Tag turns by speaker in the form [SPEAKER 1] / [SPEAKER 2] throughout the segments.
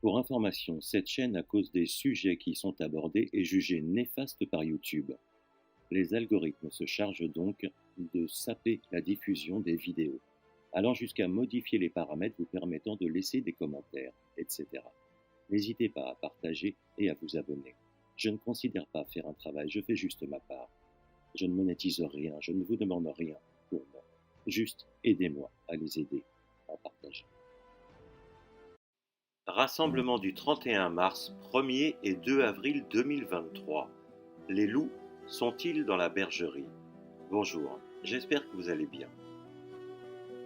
[SPEAKER 1] Pour information, cette chaîne, à cause des sujets qui y sont abordés, est jugée néfaste par YouTube. Les algorithmes se chargent donc de saper la diffusion des vidéos, allant jusqu'à modifier les paramètres vous permettant de laisser des commentaires, etc. N'hésitez pas à partager et à vous abonner. Je ne considère pas faire un travail, je fais juste ma part. Je ne monétise rien, je ne vous demande rien pour moi. Juste aidez-moi à les aider en partageant. Rassemblement du 31 mars, 1er et 2 avril 2023. Les loups sont-ils dans la bergerie? Bonjour, j'espère que vous allez bien.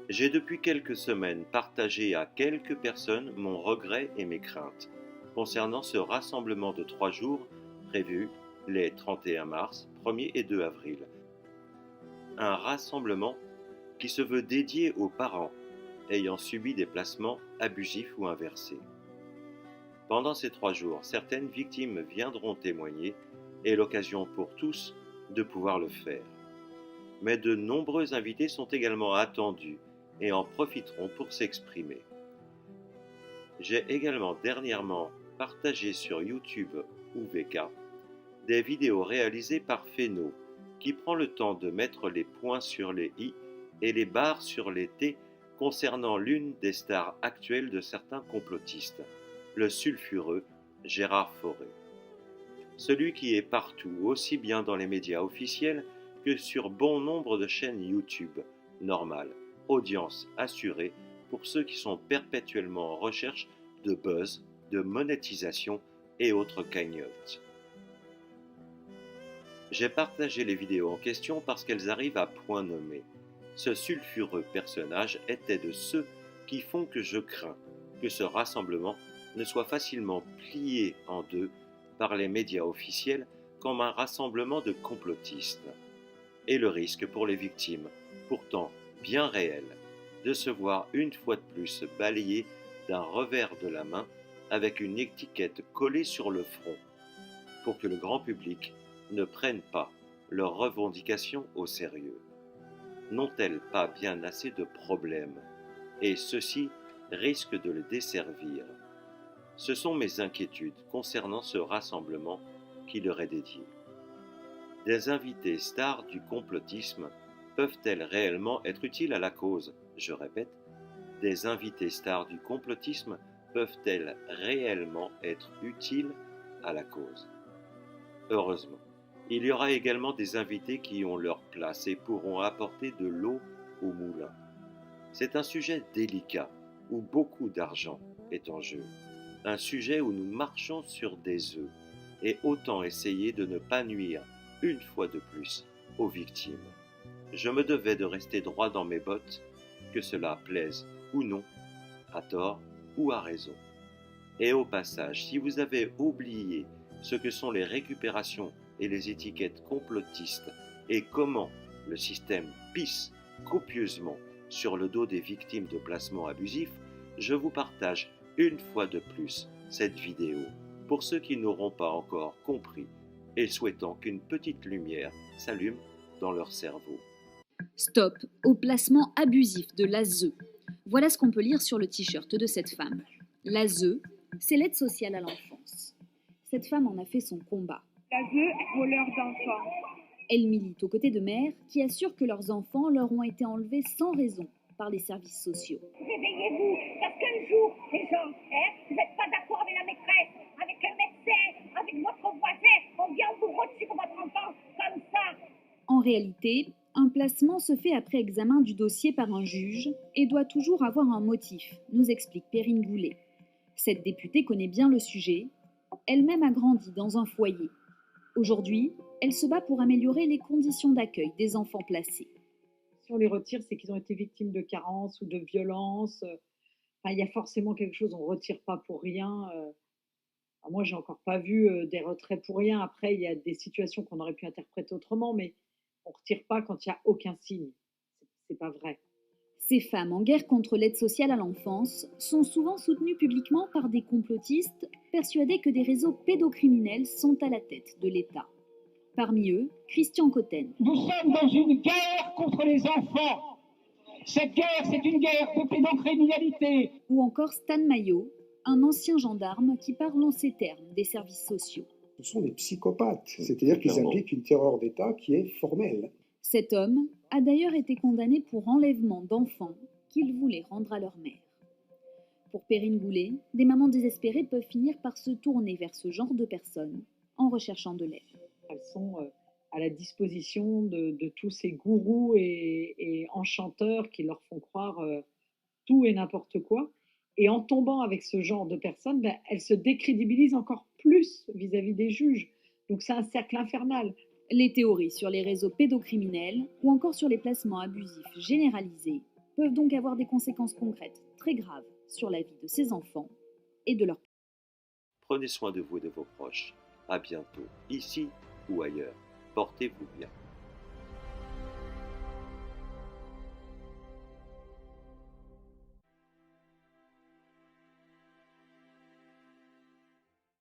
[SPEAKER 1] J'ai depuis quelques semaines partagé à quelques personnes mon regret et mes craintes concernant ce rassemblement de 3 jours prévu les 31 mars, 1er et 2 avril. Un rassemblement qui se veut dédié aux parents ayant subi des placements abusifs ou inversés. Pendant ces 3 jours, certaines victimes viendront témoigner et l'occasion pour tous de pouvoir le faire. Mais de nombreux invités sont également attendus et en profiteront pour s'exprimer. J'ai également dernièrement partagé sur YouTube ou VK des vidéos réalisées par Phéno qui prend le temps de mettre les points sur les i et les barres sur les t concernant l'une des stars actuelles de certains complotistes, le sulfureux Gérard Fauré. Celui qui est partout, aussi bien dans les médias officiels que sur bon nombre de chaînes YouTube, normales, audience assurée pour ceux qui sont perpétuellement en recherche de buzz, de monétisation et autres cagnottes. J'ai partagé les vidéos en question parce qu'elles arrivent à point nommé. Ce sulfureux personnage était de ceux qui font que je crains que ce rassemblement ne soit facilement plié en deux par les médias officiels comme un rassemblement de complotistes. Et le risque pour les victimes, pourtant bien réel, de se voir une fois de plus balayé d'un revers de la main avec une étiquette collée sur le front, pour que le grand public ne prenne pas leurs revendications au sérieux. N'ont-elles pas bien assez de problèmes? Et ceux-ci risquent de le desservir. Ce sont mes inquiétudes concernant ce rassemblement qui leur est dédié. Des invités stars du complotisme peuvent-elles réellement être utiles à la cause? Je répète, des invités stars du complotisme peuvent-elles réellement être utiles à la cause? Heureusement, il y aura également des invités qui ont leur place et pourront apporter de l'eau au moulin. C'est un sujet délicat où beaucoup d'argent est en jeu, un sujet où nous marchons sur des œufs et autant essayer de ne pas nuire une fois de plus aux victimes. Je me devais de rester droit dans mes bottes, que cela plaise ou non, à tort ou à raison. Et au passage, si vous avez oublié ce que sont les récupérations et les étiquettes complotistes et comment le système pisse copieusement sur le dos des victimes de placements abusifs, je vous partage une fois de plus cette vidéo pour ceux qui n'auront pas encore compris et souhaitant qu'une petite lumière s'allume dans leur cerveau.
[SPEAKER 2] Stop au placement abusif de l'ASE. Voilà ce qu'on peut lire sur le t-shirt de cette femme. L'ASE, c'est l'aide sociale à l'enfance. Cette femme en a fait son combat.
[SPEAKER 3] L'ASE est voleur d'enfants.
[SPEAKER 2] Elle milite aux côtés de mères qui assurent que leurs enfants leur ont été enlevés sans raison par les services sociaux.
[SPEAKER 3] Réveillez-vous, parce qu'un jour, les gens, vous n'êtes pas d'accord avec la maîtresse, avec le médecin, avec votre voisin, on vient vous retirer votre enfant comme ça.
[SPEAKER 2] En réalité, un placement se fait après examen du dossier par un juge et doit toujours avoir un motif, nous explique Perrine Goulet. Cette députée connaît bien le sujet, elle-même a grandi dans un foyer. Aujourd'hui, elle se bat pour améliorer les conditions d'accueil des enfants placés.
[SPEAKER 4] Si on les retire, c'est qu'ils ont été victimes de carences ou de violences. Il y a forcément quelque chose, on ne retire pas pour rien. Moi, j'ai encore pas vu des retraits pour rien. Après, il y a des situations qu'on aurait pu interpréter autrement, mais on ne retire pas quand il n'y a aucun signe. C'est pas vrai.
[SPEAKER 2] Ces femmes en guerre contre l'aide sociale à l'enfance sont souvent soutenues publiquement par des complotistes persuadés que des réseaux pédocriminels sont à la tête de l'État. Parmi eux, Christian Cotten.
[SPEAKER 5] Nous sommes dans une guerre contre les enfants. Cette guerre, c'est une guerre de pédocriminalité.
[SPEAKER 2] Ou encore Stan Maillot, un ancien gendarme qui parle en ces termes des services sociaux.
[SPEAKER 6] Ce sont des psychopathes, c'est-à-dire qu'ils
[SPEAKER 1] Clairement.
[SPEAKER 6] appliquent une terreur d'État qui est formelle.
[SPEAKER 2] Cet homme a d'ailleurs été condamné pour enlèvement d'enfants qu'il voulait rendre à leur mère. Pour Perrine Goulet, des mamans désespérées peuvent finir par se tourner vers ce genre de personnes en recherchant de l'aide.
[SPEAKER 4] Elles sont à la disposition de tous ces gourous et enchanteurs qui leur font croire tout et n'importe quoi. Et en tombant avec ce genre de personnes, ben, elles se décrédibilisent encore plus vis-à-vis des juges. Donc c'est un cercle infernal.
[SPEAKER 2] Les théories sur les réseaux pédocriminels ou encore sur les placements abusifs généralisés peuvent donc avoir des conséquences concrètes très graves sur la vie de ces enfants et de leurs parents.
[SPEAKER 1] Prenez soin de vous et de vos proches. À bientôt, ici ou ailleurs. Portez-vous bien.